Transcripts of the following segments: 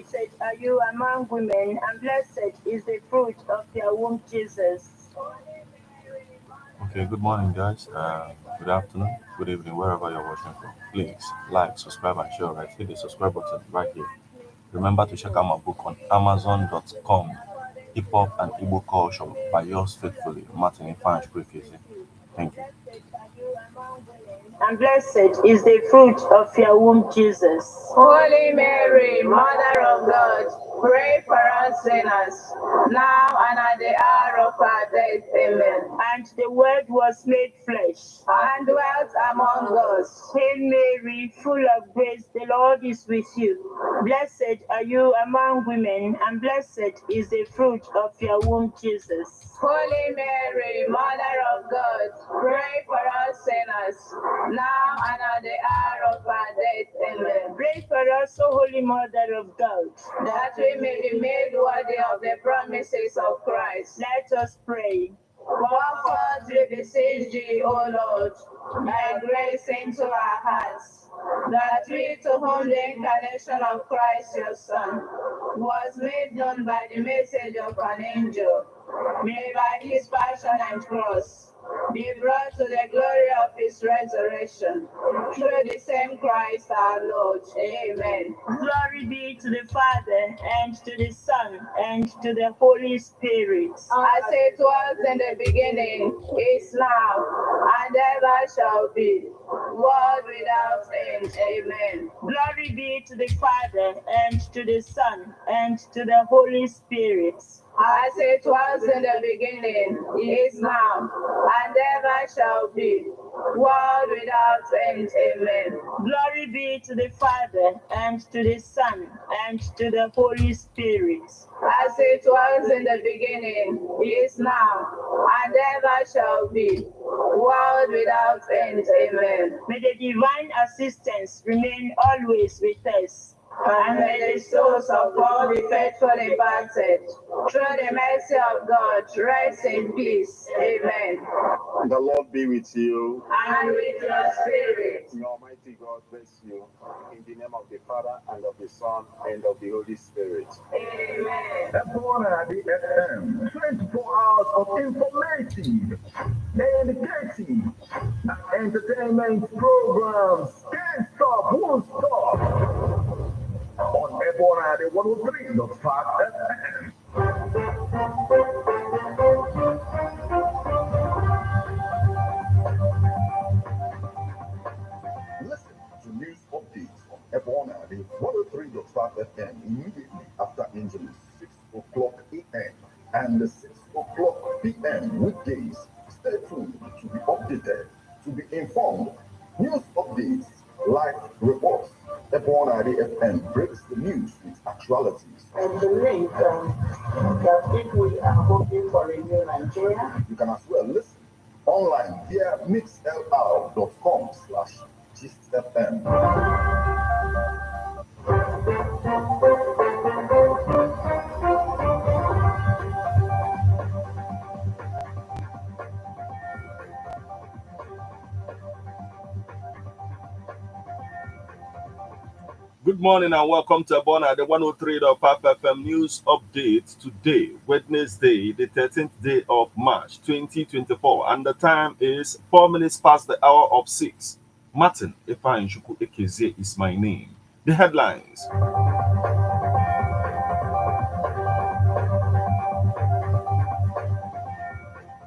said, are you among women, and blessed is the fruit of your womb, Jesus. Okay, good morning, guys. Good afternoon, good evening, wherever you're watching from. Please like, subscribe, and share. Right, hit the subscribe button right here. Remember to check out my book on Amazon.com, Hip Hop and Igbo Culture by yours faithfully, Martin Ifanch Kwekeze. Thank you. And blessed is the fruit of your womb, Jesus. Holy Mary, Mother of God, pray for us sinners, now and at the hour of our death. Amen. And the Word was made flesh and dwelt among us. Hail Mary, full of grace, the Lord is with you. Blessed are you among women, and blessed is the fruit of your womb, Jesus. Holy Mary, Mother of God, pray for us sinners, now and at the hour of our death. Amen. Pray for us, O Holy Mother of God, that we may be made worthy of the promises of Christ. Let us pray. Pour forth, we beseech thee, O Lord, thy grace into our hearts, that we, to whom the incarnation of Christ your Son was made known by the message of an angel, may by his passion and cross be brought to the glory of his resurrection, through the same Christ our Lord. Amen. Glory be to the Father, and to the Son, and to the Holy Spirit. As it was in the beginning, is now, and ever shall be, world without end. Amen. Glory be to the Father, and to the Son, and to the Holy Spirit. As it was in the beginning, is now, and ever shall be, world without end. Amen. Glory be to the Father, and to the Son, and to the Holy Spirit. As it was in the beginning, is now, and ever shall be, world without end. Amen. May the divine assistance remain always with us, and may the souls of all the faithful departed, through the mercy of God, rest in peace. Amen. The Lord be with you. And with your spirit. May Almighty God bless you. In the name of the Father, and of the Son, and of the Holy Spirit. Amen. Buhari FM, 24 hours of informative, educative, and entertainment programs. Can't stop, won't stop. On Buhari 103.5 FM. Listen to news updates on Buhari 103.5 FM immediately after injury, 6 o'clock a.m. and 6 o'clock p.m. weekdays. Stay tuned to be updated, to be informed. News updates, live reports. Buhari FM breaks the news with actualities. And the link that if we are hoping for a new Nigeria. You can as well listen online via mixlr.com/GistFM. Good morning and welcome to Abona, the 103.5 FM News Update. Today, Wednesday, the 13th day of March 2024, and the time is 4 minutes past the hour of 6. Martin Ifanchukwu Ekeze is my name. The headlines.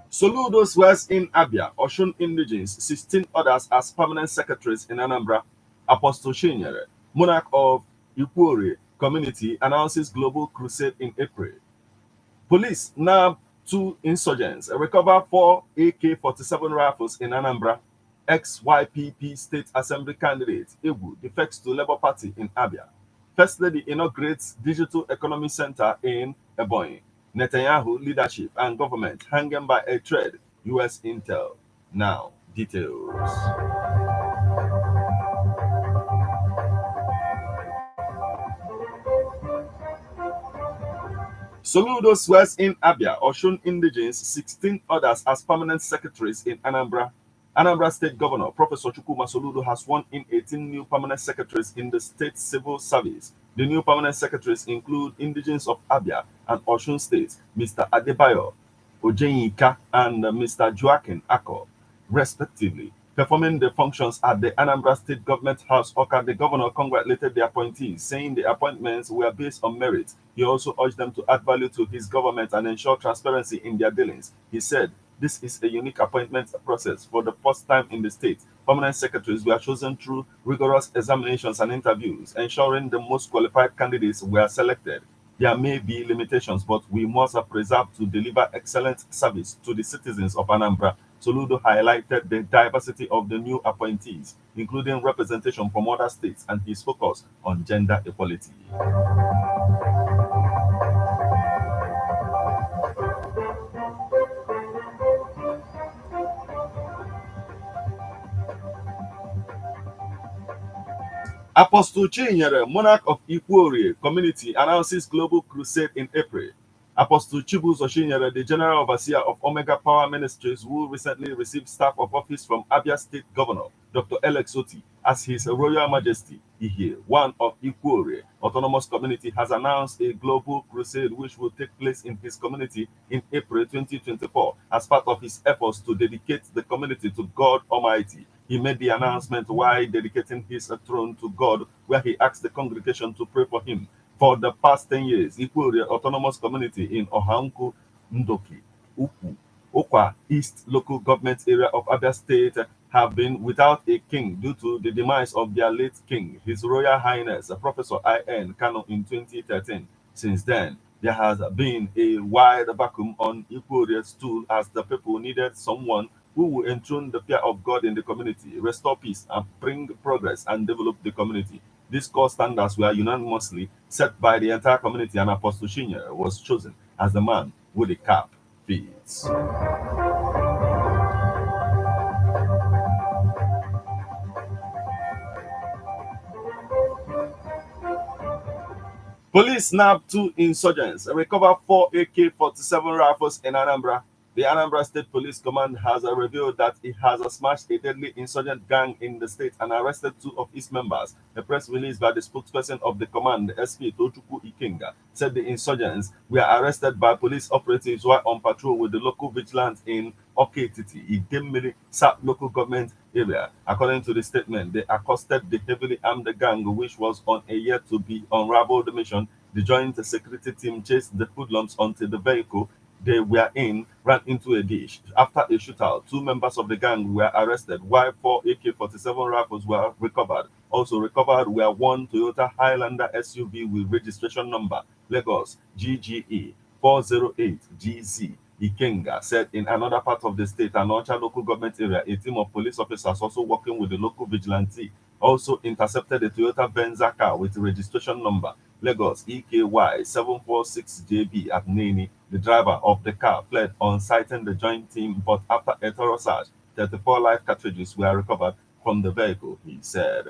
Soludo swears in Abia, Osun Indigenes, 16 others as permanent secretaries in Anambra. Apostle Chinyere, monarch of Ikwore community, announces global crusade in April. Police nab 2 insurgents, recover 4 AK-47 rifles in Anambra. Ex-YPP State Assembly candidate Ewu defects to Labour Party in Abia. First Lady inaugurates Digital Economy Center in Ebonyi. Netanyahu leadership and government hanging by a thread, US Intel. Now, details. Soludo swears in Abia, Osun Indigenes, 16 others as permanent secretaries in Anambra. Anambra State Governor Professor Chukwuma Soludo has sworn in 18 new permanent secretaries in the state civil service The new permanent secretaries include indigenes of Abia and Osun states, Mr. Adebayo Ojenyika and Mr. Joaquin Ako, respectively, performing the functions at the Anambra State Government House. Oka, the governor, congratulated the appointees, saying the appointments were based on merit. He also urged them to add value to his government and ensure transparency in their dealings. He said, this is a unique appointment process. For the first time in the state, permanent secretaries were chosen through rigorous examinations and interviews, ensuring the most qualified candidates were selected. There may be limitations, but we must preserve to deliver excellent service to the citizens of Anambra. Soludo highlighted the diversity of the new appointees, including representation from other states and his focus on gender equality. Apostle Chinyere, monarch of Ikwuorie community, announces global crusade in April. Apostle Chibuzo Chinyere, the general overseer of Omega Power Ministries, who recently received staff of office from Abia State Governor Dr. Alex Oti as His Royal Majesty Ihe, one of Ikwuorie Autonomous Community, has announced a global crusade which will take place in his community in April 2024 as part of his efforts to dedicate the community to God Almighty. He made the announcement while dedicating his throne to God, where he asked the congregation to pray for him. For the past 10 years, Ikwuorie Autonomous Community in Ohanku, Ndoki, Ukwu, Okwa East local government area of Abia State have been without a king due to the demise of their late king, His Royal Highness Professor I.N. Kano, in 2013. Since then, there has been a wide vacuum on Ikwuorie's stool as the people needed someone who will enthrone the fear of God in the community, restore peace, and bring progress and develop the community. These core standards were unanimously set by the entire community, and Apostle Shinya was chosen as the man with the cap fits. Police nabbed 2 insurgents and recovered 4 AK-47 rifles in Anambra. The Anambra State Police Command has revealed that it has smashed a deadly insurgent gang in the state and arrested 2 of its members. A press release by the spokesperson of the command, SP Tochukwu Ikenga, said the insurgents were arrested by police operatives while on patrol with the local vigilance in Oketiti, Idemili South local government area. According to the statement, they accosted the heavily armed gang, which was on a yet to be unraveled mission. The joint security team chased the hoodlums until the vehicle they were in ran into a ditch. After a shootout, 2 members of the gang were arrested, while 4 AK-47 rifles were recovered. Also recovered were 1 Toyota Highlander SUV with registration number Lagos GGE 408GZ. Ikenga said in another part of the state, an Onitsha local government area, a team of police officers also working with the local vigilante also intercepted a Toyota Venza car with registration number Lagos EKY 746JB at Nene. The driver of the car fled on sighting the joint team, but after a thorough search, 34 live cartridges were recovered from the vehicle, he said.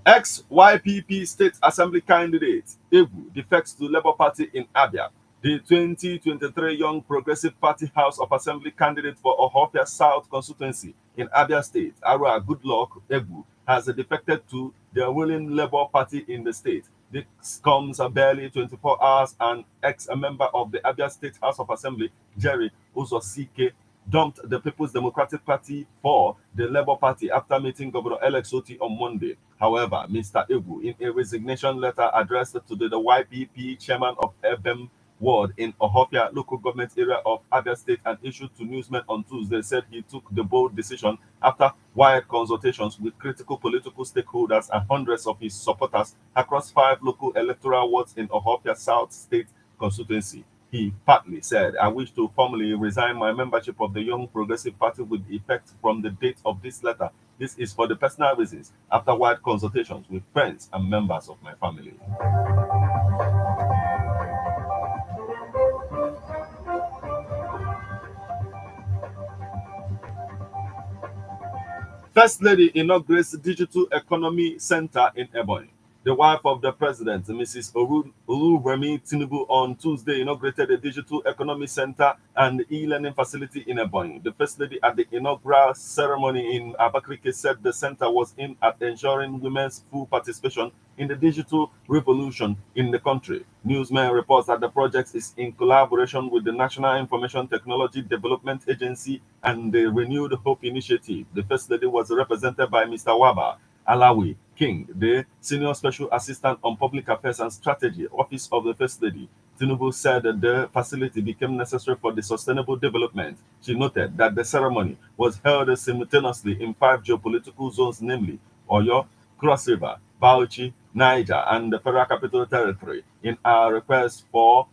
Ex-YPP State Assembly candidate Egwu defects to Labour Party in Abia. The 2023 Young Progressive Party House of Assembly candidate for Ohofia South constituency in Abia State, Arua Goodluck Egwu, has defected to the ruling Labour Party in the state. This comes barely 24 hours and ex-member of the Abia State House of Assembly, Jerry Uzosike, dumped the People's Democratic Party for the Labour Party after meeting Governor Alex Oti on Monday. However, Mr. Egwu, in a resignation letter addressed to the YPP chairman of Ebem Ward in Ohofia local government area of Abia State and issued to newsmen on Tuesday, said he took the bold decision after wide consultations with critical political stakeholders and hundreds of his supporters across 5 local electoral wards in Ohofia South State constituency. He partly said, I wish to formally resign my membership of the Young Progressive Party with effect from the date of this letter. This is for the personal reasons, after wide consultations with friends and members of my family. First Lady inaugurates Digital Economy Center in Ebonyi. The wife of the president, Mrs. Oluwemi Tinubu, on Tuesday inaugurated a digital economy center and e-learning facility in Ebonyi. The first lady at the inaugural ceremony in Abakaliki said the center was aimed at ensuring women's full participation in the digital revolution in the country. Newsman reports that the project is in collaboration with the National Information Technology Development Agency and the Renewed Hope Initiative. The first lady was represented by Mr. Waba Alawi King, the Senior Special Assistant on Public Affairs and Strategy, Office of the First Lady. Tinubu said that the facility became necessary for the sustainable development. She noted that the ceremony was held simultaneously in 5 geopolitical zones, namely Oyo, Cross River, Bauchi, Niger, and the Federal Capital Territory. In our request for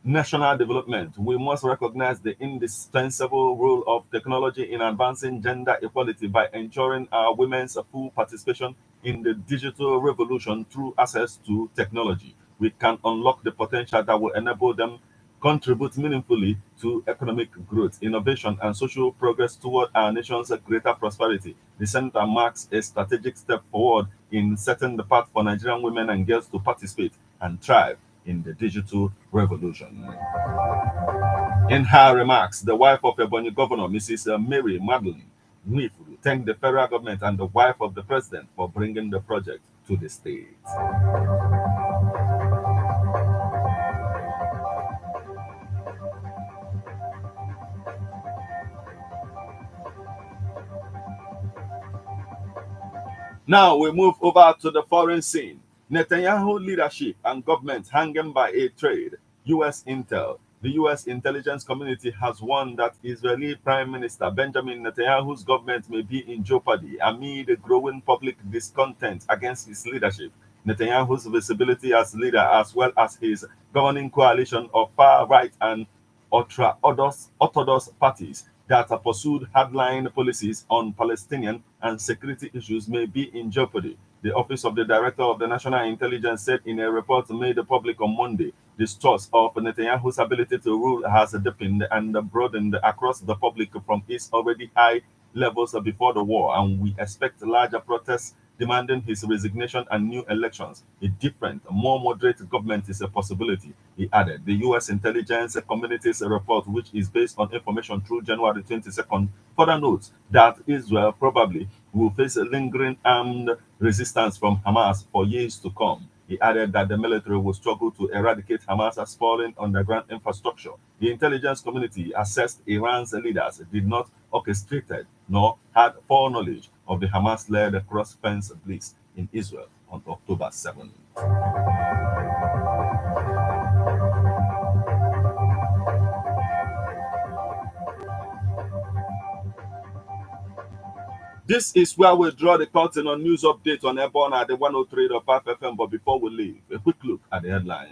national development, we must recognize the indispensable role of technology in advancing gender equality by ensuring our women's full participation in the digital revolution through access to technology. We can unlock the potential that will enable them contribute meaningfully to economic growth, innovation, and social progress toward our nation's greater prosperity. The center marks a strategic step forward in setting the path for Nigerian women and girls to participate and thrive in the digital revolution. In her remarks, the wife of Ebonyi Governor, Mrs. Mary Madeline Nwifuru, thanked the federal government and the wife of the president for bringing the project to the state. Now we move over to the foreign scene. Netanyahu leadership and government hanging by a thread. U.S. intel. The U.S. intelligence community has warned that Israeli Prime Minister Benjamin Netanyahu's government may be in jeopardy amid growing public discontent against his leadership. Netanyahu's visibility as leader, as well as his governing coalition of far-right and ultra-Orthodox parties that pursued hardline policies on Palestinian and security issues, may be in jeopardy. The Office of the Director of the National Intelligence said in a report made public on Monday, distrust of Netanyahu's ability to rule has deepened and broadened across the public from its already high levels before the war, and we expect larger protests demanding his resignation and new elections. A different, more moderate government is a possibility, he added. The U.S. intelligence community's report, which is based on information through January 22nd, further notes that Israel probably will face a lingering armed resistance from Hamas for years to come. He added that the military will struggle to eradicate Hamas's sprawling underground infrastructure. The intelligence community assessed Iran's leaders did not orchestrated nor had foreknowledge of the Hamas-led cross-fence blitz in Israel on October 7. This is where we draw the curtain on news update on Airborne at the 103.5 FM. But before we leave, a quick look at the headlines.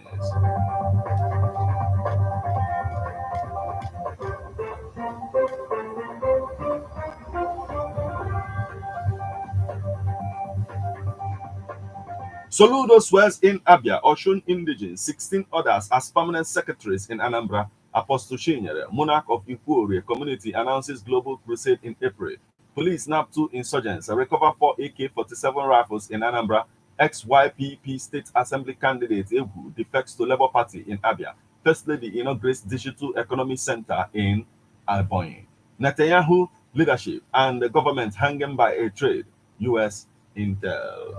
Soludo swears in Abia, Oshun Indigens, 16 others as permanent secretaries in Anambra. Apostle Shinyere, monarch of Ikwore community, announces global crusade in April. Police nab 2 insurgents, recover 4 AK-47 rifles in Anambra. Ex-YPP State Assembly candidate Ebu defects to Labour Party in Abia. First Lady inaugurates Digital Economy Center in Ebonyi. Netanyahu leadership and the government hanging by a thread. U.S. intel.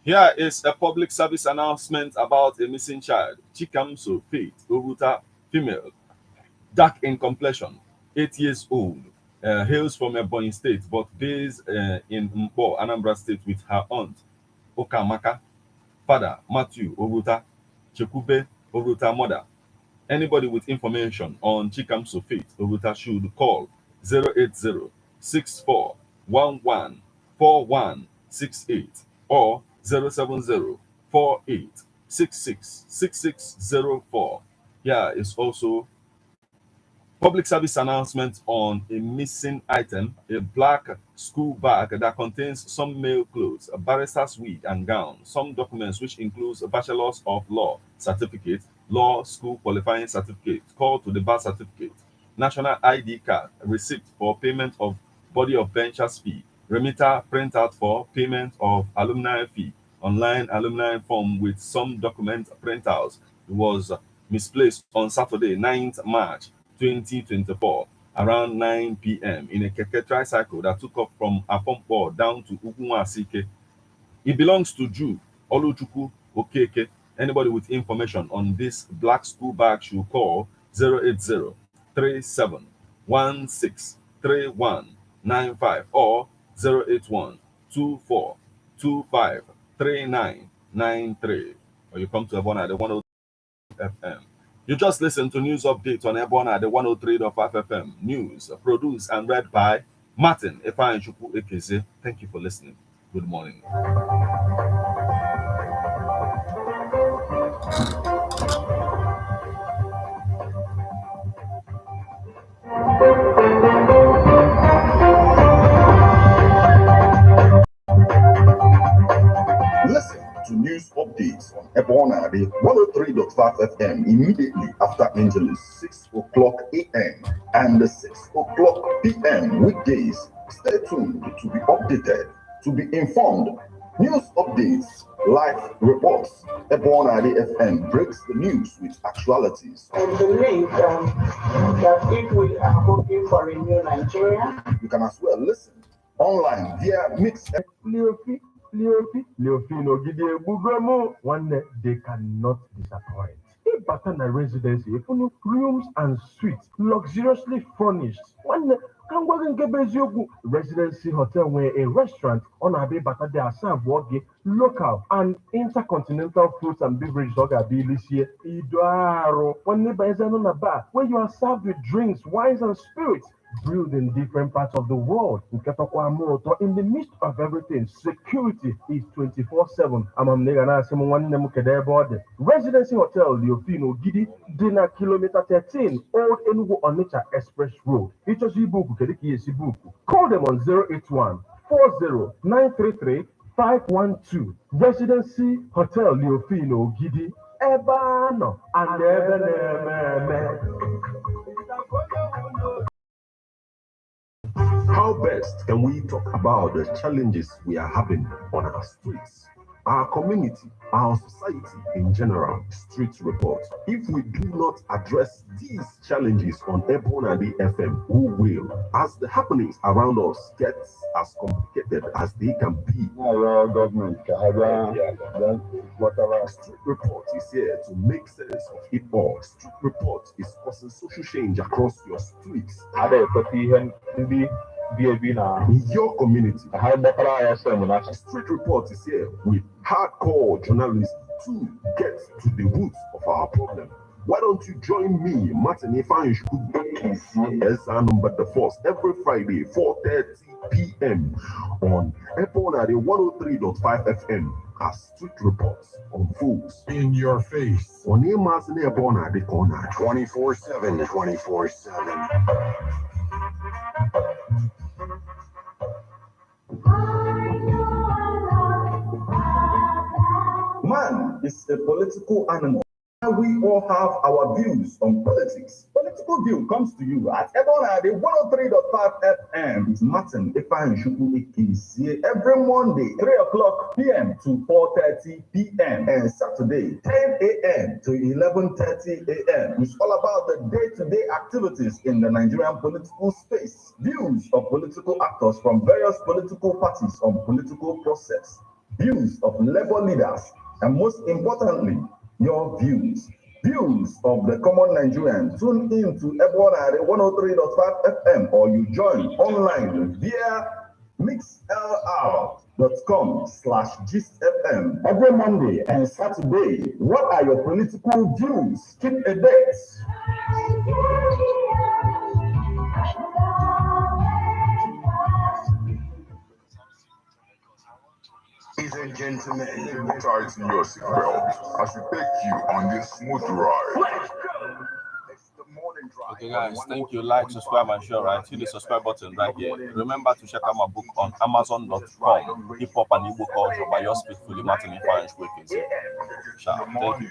Here is a public service announcement about a missing child. Chikamso Faith Oguta, female, dark in complexion, 8 years old, hails from Ebonyi State, but based in Mpo, Anambra State, with her aunt, Okamaka, father, Matthew Oguta, Chekube Oguta, mother. Anybody with information on Chikamso Faith Oguta should call 080 64 11 4168 or 070 48 66 6604. Here is also Public service announcement on a missing item, a black school bag that contains some male clothes, a barrister's wig and gown, some documents which includes a bachelor's of law certificate, law school qualifying certificate, call to the bar certificate, national ID card, receipt for payment of body of benchers fee, remitter printout for payment of alumni fee, online alumni form with some document printouts was misplaced on Saturday, 9th March 2024, around 9 p.m. in a keke tricycle that took off from Afompo down to Ugunwasike. It belongs to Jew Oluchukwu Okeke. Anybody with information on this black school bag should call 080 37 16 3195 or 081 24 25 3993. Or you come to Ebona at the 103 FM. You just listened to news update on Ebona at the 103.5 FM. News produced and read by Martin Efeanyichukwu Ekeze. Thank you for listening. Good morning. Listen to news updates on Ebona, the 103.5 FM immediately after Angeles, 6 o'clock a.m. and 6 o'clock p.m. weekdays. Stay tuned to be updated, to be informed. News updates, live reports. Ebona, the FM breaks the news with actualities. And believe that if we are hoping for a new Nigeria, You can as well listen online via Mix. Leofino Gide Bugramo, one they cannot disappoint. A Batana residency, full rooms and suites, luxuriously furnished. One residency hotel where a restaurant on a bay bata de serve local and intercontinental foods and beverages Idoaro, one neighbor is on a bar where you are served with drinks, wines and spirits brewed in different parts of the world. In the midst of everything, security is 24/7. Residency Hotel Leofino Gidi, dinner kilometer 13, Old Enugu Onitsha Express Road. Call them on 081 40 933 512. Residency Hotel Leofino Gidi. Ebano and How best can we talk about the challenges we are having on our streets, our community, our society in general? Street report. If we do not address these challenges on Ebona FM, who will? As the happenings around us get as complicated as they can be, Government, whatever. Street report is here to make sense of it all. Street report is causing social change across your streets. In your community, Street report is here with hardcore journalists to get to the roots of our problem. Why don't you join me, Martin Efeanyichukwu, number the first, every Friday, 4:30 p.m. on Ebona 103.5 FM as Street Reports unfolds In your face. on Emas Ebona the corner 24/7. 24/7. Man is a political animal. We all have our views on politics. Political View comes to you at Ebona, the 103.5 FM with Martin Efeanyichukwu Ekeze every Monday, 3 o'clock p.m. to 4:30 p.m. and Saturday, 10 a.m. to 11:30 a.m. It's all about the day-to-day activities in the Nigerian political space. Views of political actors from various political parties on political process. Views of labor leaders. And most importantly, your views. Views of the common Nigerian. Tune in to Ebona 103.5 FM or you join online via mixlr.com/gistfm every Monday and Saturday. What are your political views? Keep a date. Ladies and gentlemen, tighten your seatbelt as we take you on this smooth ride. It's the morning. Okay, guys, thank you. Like, subscribe, and share, right? Hit the subscribe button right here. Remember to check out my book on Amazon.com, Hip Hop and Igbo Culture by yours faithfully, Martin Ifeanyi. Thank you.